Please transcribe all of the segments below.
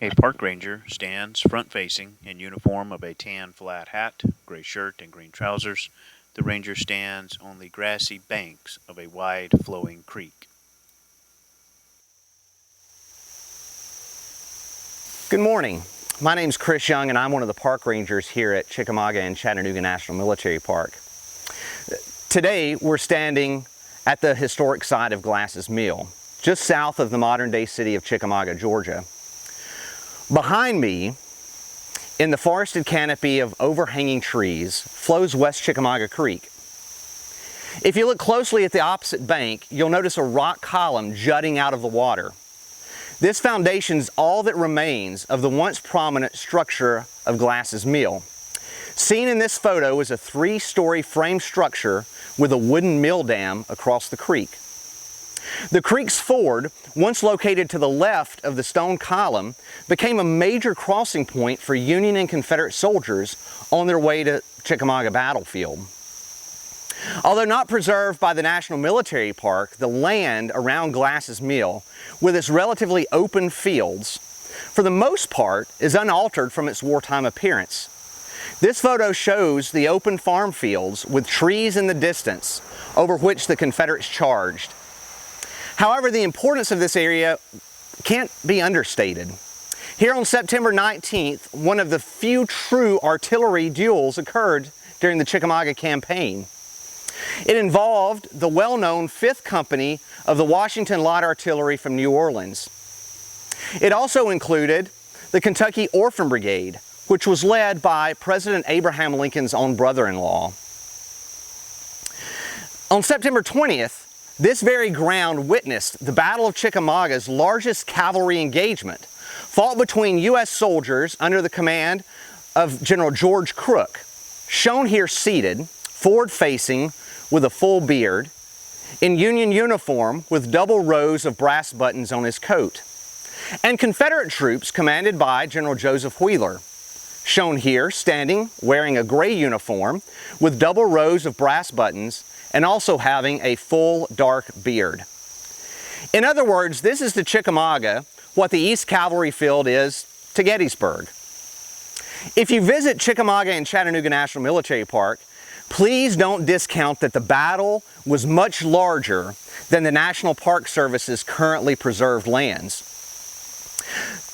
A park ranger stands front-facing in uniform of a tan flat hat, gray shirt, and green trousers. The ranger stands on the grassy banks of a wide flowing creek. Good morning. My name's Chris Young and I'm one of the park rangers here at Chickamauga and Chattanooga National Military Park. Today we're standing at the historic site of Glass's Mill, just south of the modern-day city of Chickamauga, Georgia. Behind me, in the forested canopy of overhanging trees, flows West Chickamauga Creek. If you look closely at the opposite bank, you'll notice a rock column jutting out of the water. This foundation is all that remains of the once prominent structure of Glass's Mill. Seen in this photo is a 3-story frame structure with a wooden mill dam across the creek. The creek's ford, once located to the left of the stone column, became a major crossing point for Union and Confederate soldiers on their way to Chickamauga battlefield. Although not preserved by the National Military Park, the land around Glass's Mill, with its relatively open fields, for the most part is unaltered from its wartime appearance. This photo shows the open farm fields with trees in the distance over which the Confederates charged. However, the importance of this area can't be understated. Here on September 19th, one of the few true artillery duels occurred during the Chickamauga campaign. It involved the well-known 5th Company of the Washington Light Artillery from New Orleans. It also included the Kentucky Orphan Brigade, which was led by President Abraham Lincoln's own brother-in-law. On September 20th, this very ground witnessed the Battle of Chickamauga's largest cavalry engagement, fought between U.S. soldiers under the command of General George Crook, shown here seated, forward-facing with a full beard, in Union uniform with double rows of brass buttons on his coat, and Confederate troops commanded by General Joseph Wheeler, shown here standing wearing a gray uniform with double rows of brass buttons and also having a full dark beard. In other words, this is to Chickamauga what the East Cavalry Field is to Gettysburg. If you visit Chickamauga and Chattanooga National Military Park, please don't discount that the battle was much larger than the National Park Service's currently preserved lands.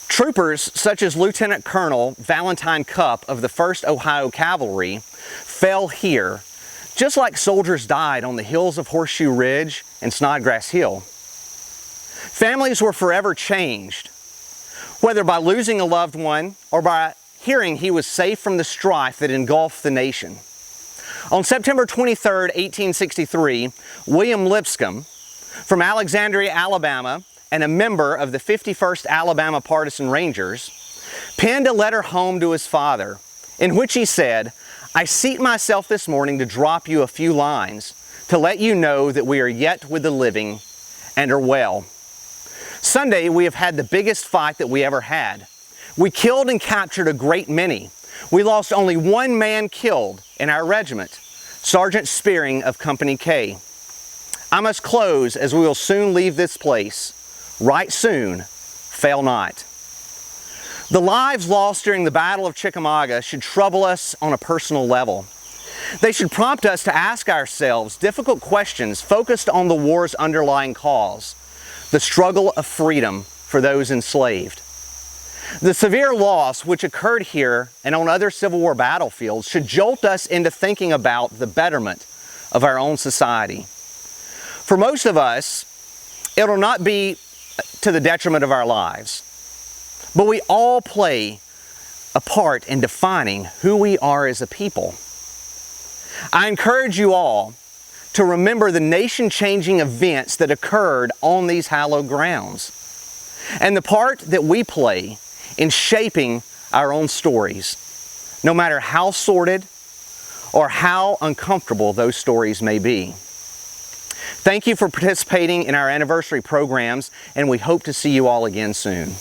Troopers such as Lieutenant Colonel Valentine Cupp of the 1st Ohio Cavalry fell here, just like soldiers died on the hills of Horseshoe Ridge and Snodgrass Hill. Families were forever changed, whether by losing a loved one or by hearing he was safe from the strife that engulfed the nation. On September 23, 1863, William Lipscomb from Alexandria, Alabama, and a member of the 51st Alabama Partisan Rangers, penned a letter home to his father in which he said, "I seat myself this morning to drop you a few lines to let you know that we are yet with the living and are well. Sunday we have had the biggest fight that we ever had. We killed and captured a great many. We lost only one man killed in our regiment, Sergeant Spearing of Company K. I must close as we will soon leave this place. Right soon, fail not." The lives lost during the Battle of Chickamauga should trouble us on a personal level. They should prompt us to ask ourselves difficult questions focused on the war's underlying cause, the struggle of freedom for those enslaved. The severe loss which occurred here and on other Civil War battlefields should jolt us into thinking about the betterment of our own society. For most of us, it'll not be to the detriment of our lives, but we all play a part in defining who we are as a people. I encourage you all to remember the nation-changing events that occurred on these hallowed grounds and the part that we play in shaping our own stories, no matter how sordid or how uncomfortable those stories may be. Thank you for participating in our anniversary programs, and we hope to see you all again soon.